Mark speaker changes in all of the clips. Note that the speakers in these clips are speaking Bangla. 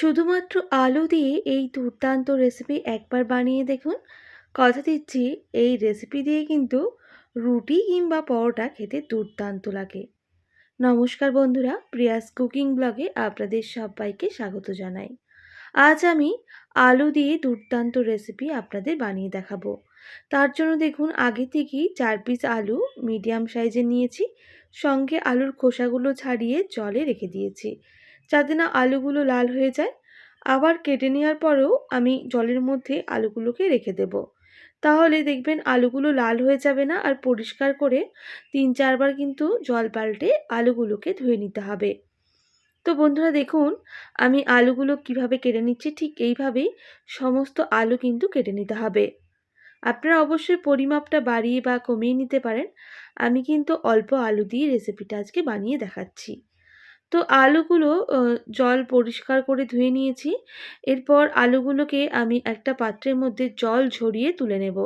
Speaker 1: শুধুমাত্র আলু দিয়ে এই দুর্দান্ত রেসিপি একবার বানিয়ে দেখুন। কথা দিচ্ছি এই রেসিপি দিয়ে কিন্তু রুটি কিংবা পরোটা খেতে দুর্দান্ত লাগে। নমস্কার বন্ধুরা, প্রিয়াস কুকিং ব্লগে আপনাদের সবাইকে স্বাগত জানাই। আজ আমি আলু দিয়ে দুর্দান্ত রেসিপি আপনাদের বানিয়ে দেখাবো। তার জন্য দেখুন আগে থেকেই 4 পিস আলু মিডিয়াম সাইজের নিয়েছি। সঙ্গে আলুর খোসাগুলো ছাড়িয়ে জলে রেখে দিয়েছি, যাতে না আলুগুলো লাল হয়ে যায়। আবার কেটে নেওয়ার পরেও আমি জলের মধ্যে আলুগুলোকে রেখে দেব। তাহলে দেখবেন আলুগুলো লাল হয়ে যাবে না। আর পরিষ্কার করে 3-4 বার কিন্তু জল পাল্টে আলুগুলোকে ধুয়ে নিতে হবে। তো বন্ধুরা দেখুন আমি আলুগুলো কিভাবে কেটে নিচ্ছি, ঠিক এইভাবেই সমস্ত আলু কিন্তু কেটে নিতে হবে। আপনারা অবশ্যই পরিমাপটা বাড়িয়ে বা কমিয়ে নিতে পারেন। আমি কিন্তু অল্প আলু দিয়ে রেসিপিটা আজকে বানিয়ে দেখাচ্ছি। তো আলুগুলো জল পরিষ্কার করে ধুয়ে নিয়েছি। এরপর আলুগুলোকে আমি একটা পাত্রের মধ্যে জল ঝরিয়ে তুলে নেব।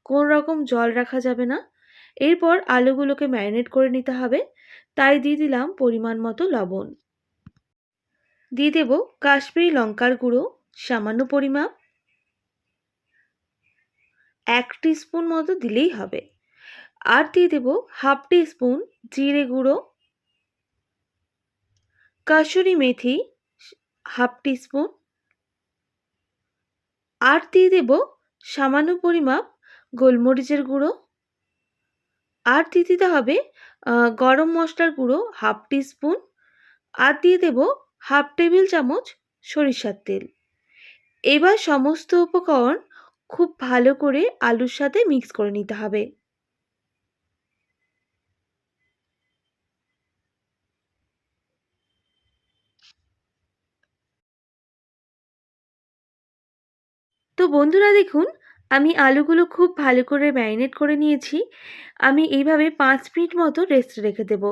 Speaker 1: কোনো রকম জল রাখা যাবে না। এরপর আলুগুলোকে ম্যারিনেট করে নিতে হবে। তাই দিয়ে দিলাম পরিমাণ মতো লবণ। দিয়ে দেব কাশ্মীরি লঙ্কার গুঁড়ো সামান্য পরিমাপ, 1 টিস্পুন মতো দিলেই হবে। আর দিয়ে দেব হাফ টিস্পুন জিরে গুঁড়ো, কাসুরি মেথি হাফ টিস্পুন, আর দিয়ে দেব সামান্য পরিমাপ গোলমরিচের গুঁড়ো, আর দিয়ে দিতে হবে গরম মশলার গুঁড়ো হাফ টিস্পুন, আর দিয়ে দেব হাফ টেবিল চামচ সরিষার তেল। এবার সমস্ত উপকরণ খুব ভালো করে আলুর সাথে মিক্স করে নিতে হবে। তো বন্ধুরা দেখুন আমি আলুগুলো খুব ভালো করে ম্যারিনেট করে নিয়েছি। আমি এইভাবে 5 মিনিট মতো রেস্টে রেখে দেব।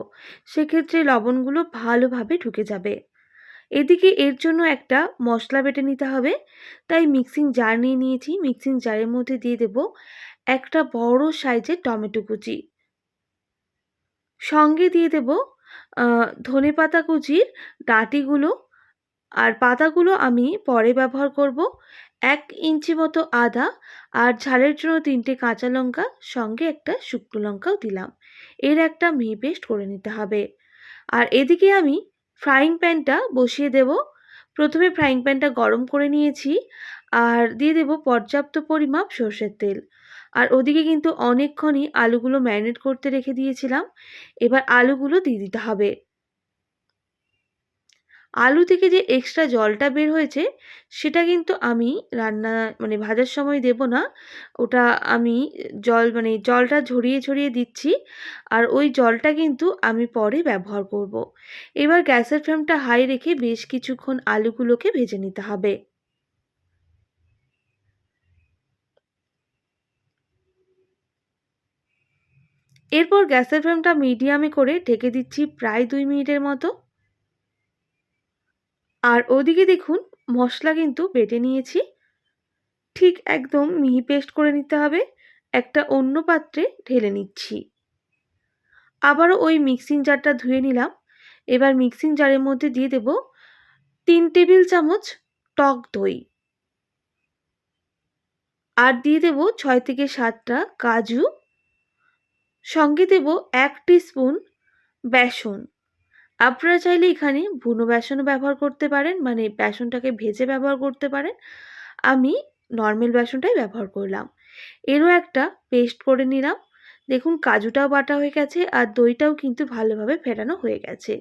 Speaker 1: সেক্ষেত্রে লবণগুলো ভালোভাবে ঢুকে যাবে। এদিকে এর জন্য একটা মশলা বেটে নিতে হবে। তাই মিক্সিং জার নিয়ে নিয়েছি। মিক্সিং জারের মধ্যে দিয়ে দেব একটা বড় সাইজের টমেটো কুচি, সঙ্গে দিয়ে দেব ধনেপাতা কুচির ডাঁটিগুলো, আর পাতাগুলো আমি পরে ব্যবহার করব। 1 ইঞ্চি মতো আদা, আর ঝালের জন্য 3টে কাঁচা লঙ্কা, সঙ্গে একটা শুকনো লঙ্কাও দিলাম। এর একটা মিহি পেস্ট করে নিতে হবে। আর এদিকে আমি ফ্রাইং প্যানটা বসিয়ে দেব। প্রথমে ফ্রাইং প্যানটা গরম করে নিয়েছি, আর দিয়ে দেব পর্যাপ্ত পরিমাপ সর্ষের তেল। আর ওদিকে কিন্তু অনেকক্ষণই আলুগুলো ম্যারিনেট করতে রেখে দিয়েছিলাম। এবার আলুগুলো দিয়ে দিতে হবে। আলু থেকে যে এক্সট্রা জলটা বের হয়েছে সেটা কিন্তু আমি রান্না ভাজার সময় দেব না। ওটা আমি জলটা ঝরিয়ে ঝরিয়ে দিচ্ছি। আর ওই জলটা কিন্তু আমি পরে ব্যবহার করব। এবার গ্যাসের ফ্লেমটা হাই রেখে বেশ কিছুক্ষণ আলুগুলোকে ভেজে নিতে হবে। এরপর গ্যাসের ফ্লেমটা মিডিয়ামে করে ঢেকে দিচ্ছি প্রায় 2 মিনিটের মতো। আর ওদিকে দেখুন মশলা কিন্তু বেটে নিয়েছি। ঠিক একদম মিহি পেস্ট করে নিতে হবে। একটা অন্য পাত্রে ঢেলে নিচ্ছি। আবারও ওই মিক্সিং জারটা ধুয়ে নিলাম। এবার মিক্সিং জারের মধ্যে দিয়ে দেব 3 টেবিল চামচ টক দই, আর দিয়ে দেব 6 থেকে 7টা কাজু, সঙ্গে দেব 1 টিস্পুন বেসন। আপনারা চাইলে এখানে ভুনো বেসনও ব্যবহার করতে পারেন, বেসনটাকে ভেজে ব্যবহার করতে পারেন। আমি নর্মাল বেসনটাই ব্যবহার করলাম। এরও একটা পেস্ট করে নিলাম। দেখুন কাজুটাও বাটা হয়ে গেছে, আর দইটাও কিন্তু ভালোভাবে ফেটানো হয়ে গেছে।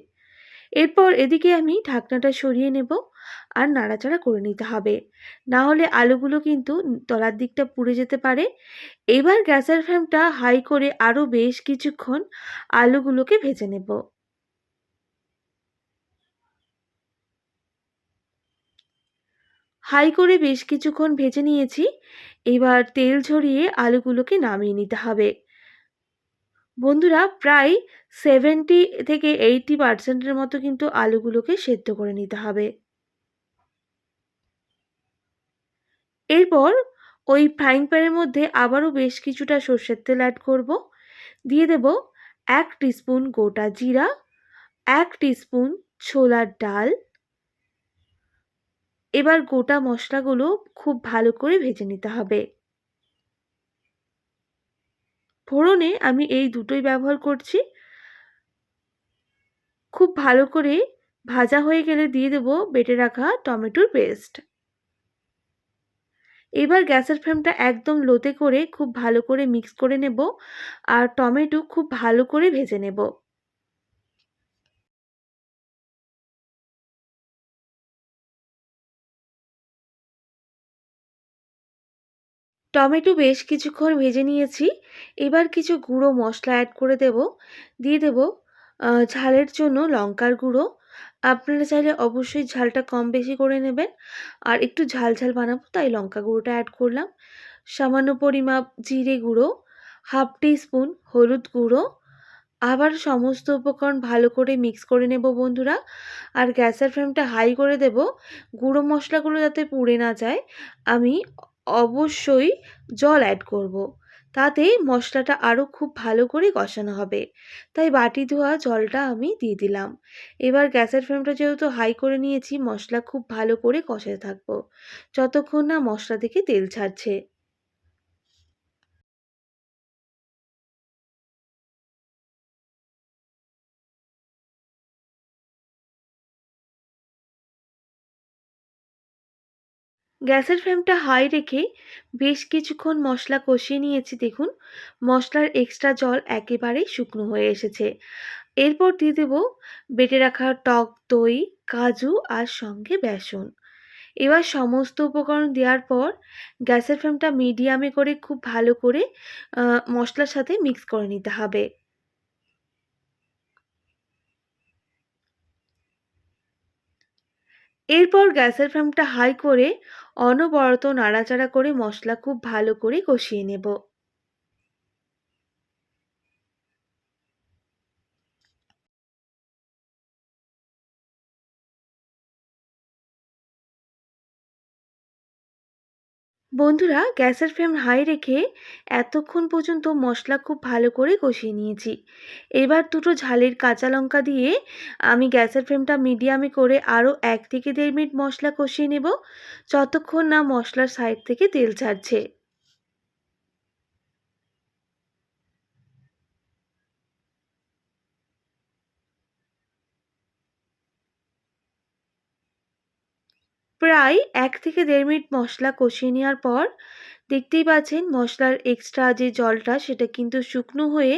Speaker 1: এরপর এদিকে আমি ঢাকনাটা সরিয়ে নেব, আর নাড়াচাড়া করে নিতে হবে। না হলে আলুগুলো কিন্তু তলার দিকটা পুড়ে যেতে পারে। এবার গ্যাসের ফ্লেমটা হাই করে আরও বেশ কিছুক্ষণ আলুগুলোকে ভেজে নেব। হাই করে বেশ কিছুক্ষণ ভেজে নিয়েছি। এবার তেল ঝরিয়ে আলুগুলোকে নামিয়ে নিতে হবে। বন্ধুরা প্রায় 70 থেকে 80% মতো কিন্তু আলুগুলোকে সেদ্ধ করে নিতে হবে। এরপর ওই ফ্রাইং প্যানের মধ্যে আবারও বেশ কিছুটা সর্ষের তেল অ্যাড করব। দিয়ে দেব 1 টিস্পুন গোটা জিরা, 1 টিস্পুন ছোলার ডাল, এবার গোটা মশলাগুলো খুব ভালো করে ভেজে নিতে হবে। ফোড়নে আমি এই দুটোই ব্যবহার করছি। খুব ভালো করে ভাজা হয়ে গেলে দিয়ে দেব বেটে রাখা টমেটোর পেস্ট। এবার গ্যাসের ফ্লেমটা একদম লোতে করে খুব ভালো করে মিক্স করে নেব আর টমেটো খুব ভালো করে ভেজে নেব। টমেটো বেশ কিছুক্ষণ ভেজে নিয়েছি। এবার কিছু গুঁড়ো মশলা অ্যাড করে দেব। দিয়ে দেব ঝালের জন্য লঙ্কার গুঁড়ো। আপনারা চাইলে অবশ্যই ঝালটা কম বেশি করে নেবেন। আর একটু ঝাল ঝাল বানাবো তাই লঙ্কা গুঁড়োটা অ্যাড করলাম। সামান্য পরিমাপ জিরে গুঁড়ো, হাফ টি স্পুন হলুদ গুঁড়ো। আবার সমস্ত উপকরণ ভালো করে মিক্স করে নেব বন্ধুরা। আর গ্যাসের ফ্লেমটা হাই করে দেব। গুঁড়ো মশলাগুলো যাতে পুড়ে না যায়, আমি অবশ্যই জল অ্যাড করব। তাতে মশলাটা আরও খুব ভালো করে কষানো হবে। তাই বাটি ধোয়া জলটা আমি দিয়ে দিলাম। এবার গ্যাসের ফ্লেমটা যেহেতু হাই করে নিয়েছি, মশলা খুব ভালো করে কষাতে থাকবো যতক্ষণ না মশলা থেকে তেল ছাড়ছে। গ্যাসের ফ্লেমটা হাই রেখে বেশ কিছুক্ষণ মশলা কষিয়ে নিয়েছি। দেখুন মশলার এক্সট্রা জল একেবারেই শুকনো হয়ে এসেছে। এরপর দিয়ে দেব বেটে রাখা টক দই, কাজু আর সঙ্গে বেসন। এবার সমস্ত উপকরণ দেওয়ার পর গ্যাসের ফ্লেমটা মিডিয়ামে করে খুব ভালো করে মশলার সাথে মিক্স করে নিতে হবে। এরপর গ্যাসের ফ্লেমটা হাই করে অনবরত নাড়াচাড়া করে মশলা খুব ভালো করে কষিয়ে নেব। বন্ধুরা গ্যাসের ফ্লেম হাই রেখে এতক্ষণ পর্যন্ত মশলা খুব ভালো করে কষিয়ে নিয়েছি। এবার দুটো ঝালের কাঁচা লঙ্কা দিয়ে আমি গ্যাসের ফ্লেমটা মিডিয়ামে করে আরও 1 থেকে 1.5 মিনিট মশলা কষিয়ে নেব যতক্ষণ না মশলার সাইড থেকে তেল ছাড়ছে। প্রায় 1 থেকে 1.5 মিনিট মশলা কষিয়ে নেওয়ার পর দেখতেই পাচ্ছেন মশলার এক্সট্রা যে জলটা সেটা কিন্তু শুকনো হয়ে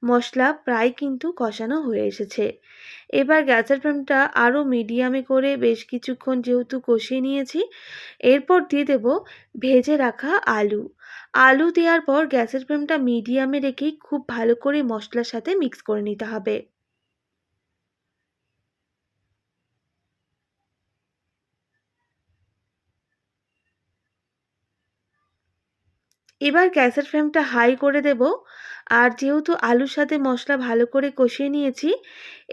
Speaker 1: মশলা প্রায় কিন্তু কষানো হয়ে এসেছে। এবার গ্যাসের ফ্লেমটা আরও মিডিয়ামে করে বেশ কিছুক্ষণ যেহেতু কষিয়ে নিয়েছি, এরপর দিয়ে দেব ভেজে রাখা আলু। আলু দেওয়ার পর গ্যাসের ফ্লেমটা মিডিয়ামে রেখেই খুব ভালো করে মশলার সাথে মিক্স করে নিতে হবে। এবার গ্যাসের ফ্লেমটা হাই করে দেব। আর যেহেতু আলুর সাথে মশলা ভালো করে কষিয়ে নিয়েছি,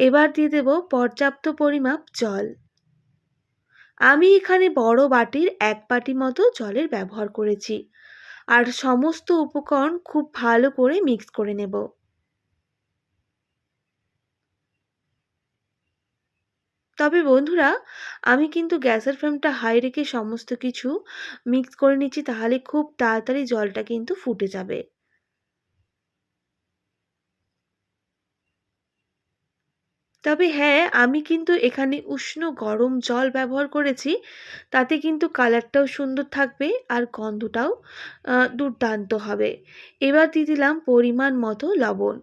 Speaker 1: এবার দিয়ে দেব পর্যাপ্ত পরিমাপ জল। আমি এখানে বড় বাটির 1 বাটি মতো জলের ব্যবহার করেছি। আর সমস্ত উপকরণ খুব ভালো করে মিক্স করে নেব। তবে বন্ধুরা আমি কিন্তু গ্যাসের ফ্লেমটা হাই রেখে সমস্ত কিছু মিক্স করে নিচ্ছি, তাহলে খুব তাড়াতাড়ি জলটা কিন্তু ফুটে যাবে। তবে হ্যাঁ, আমি কিন্তু এখানে উষ্ণ গরম জল ব্যবহার করেছি। তাতে কিন্তু কালারটাও সুন্দর থাকবে আর গন্ধটাও দুর্দান্ত হবে। এবার দিয়ে দিলাম পরিমাণ মতো লবণ।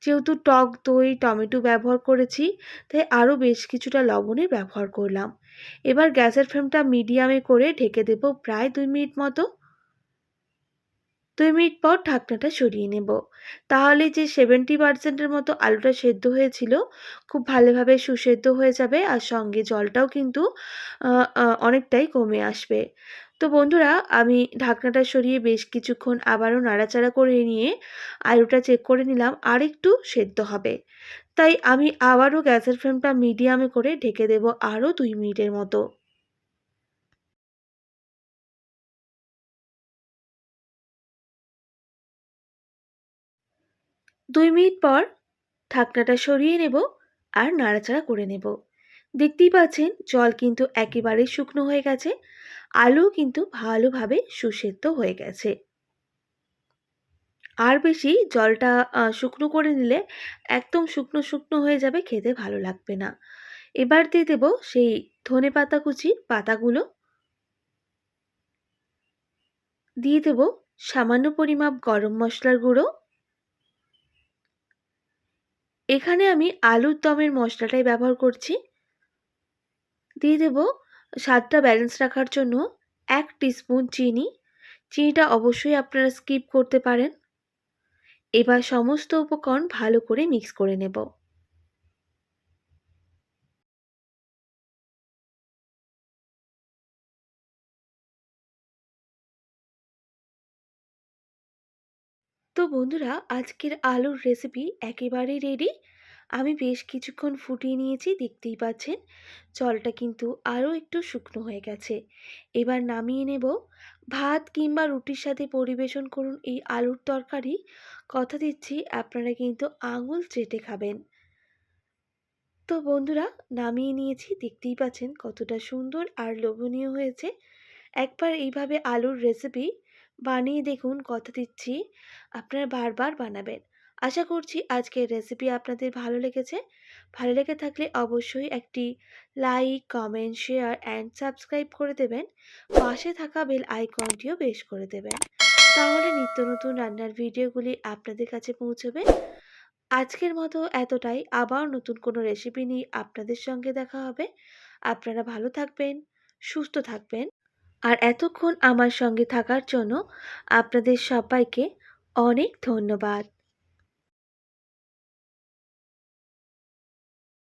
Speaker 1: যেহেতু টক দই, টমেটো ব্যবহার করেছি, তাই আরও বেশ কিছুটা লবণের ব্যবহার করলাম। এবার গ্যাসের ফ্লেমটা মিডিয়ামে করে ঢেকে দেবো প্রায় 2 মিনিট মতো। 2 মিনিট পর ঢাকনাটা সরিয়ে নেব। তাহলে যে 70% এর মতো আলুটা সেদ্ধ হয়েছিল, খুব ভালোভাবে সুসেদ্ধ হয়ে যাবে আর সঙ্গে জলটাও কিন্তু আ আ অনেকটাই কমে আসবে। তো বন্ধুরা আমি ঢাকনাটা সরিয়ে বেশ কিছুক্ষণ আবারও নাড়াচাড়া করে নিয়ে আলুটা চেক করে নিলাম আরেকটু সেদ্ধ হবে। তাই আমি আবারও গ্যাসের ফ্লেমটা মিডিয়ামে করে ঢেকে দেব আরও 2 মিনিটের মতো। 2 মিনিট পর ঢাকনাটা সরিয়ে নেব আর নাড়াচাড়া করে নেব। দেখতেই পাচ্ছেন জল কিন্তু একেবারেই শুকনো হয়ে গেছে, আলু কিন্তু ভালোভাবে সুসেদ্ধ হয়ে গেছে। আর বেশি জলটা শুকনো করে নিলে একদম শুকনো, শুকনো হয়ে যাবে, খেতে ভালো লাগবে না। এবার দিয়ে দেব সেই ধনেপাতা কুচি পাতাগুলো, দিয়ে দেব সামান্য পরিমাপ গরম মসলার গুঁড়ো। এখানে আমি আলুর দমের মশলাটাই ব্যবহার করছি। দিয়ে দেব স্বাদটা ব্যালেন্স রাখার জন্য ১ টিস্পুন চিনি। চিনিটা অবশ্যই আপনারা স্কিপ করতে পারেন। এবার সমস্ত উপকরণ ভালো করে মিক্স করে নেব। তো বন্ধুরা, আজকের আলুর রেসিপি একেবারেই রেডি। আমি বেশ কিছুক্ষণ ফুটিয়ে নিয়েছি, দেখতেই পাচ্ছেন জলটা কিন্তু আরও একটু শুকনো হয়ে গেছে। এবার নামিয়ে নেব। ভাত কিংবা রুটির সাথে পরিবেশন করুন এই আলুর তরকারি। কথা দিচ্ছি আপনারা কিন্তু আঙুল চেটে খাবেন। তো বন্ধুরা, নামিয়ে নিয়েছি, দেখতেই পাচ্ছেন কতটা সুন্দর আর লোভনীয় হয়েছে। একবার এইভাবে আলুর রেসিপি বানিয়ে দেখুন, কথা দিচ্ছি আপনারা বারবার বানাবেন। আশা করছি আজকের রেসিপি আপনাদের ভালো লেগেছে। ভালো লেগে থাকলে অবশ্যই একটি like, comment, share and subscribe করে দেবেন। পাশে থাকা বেল আইকনটিও বেশ করে দেবেন। তাহলে নিত্য নতুন রান্নার ভিডিওগুলি আপনাদের কাছে পৌঁছবে। আজকের মতো এতটাই। আবার নতুন কোনো রেসিপি নিয়ে আপনাদের সঙ্গে দেখা হবে। আপনারা ভালো থাকবেন, সুস্থ থাকবেন। আর এতক্ষণ আমার সঙ্গে থাকার জন্য আপনাদের সবাইকে অনেক ধন্যবাদ।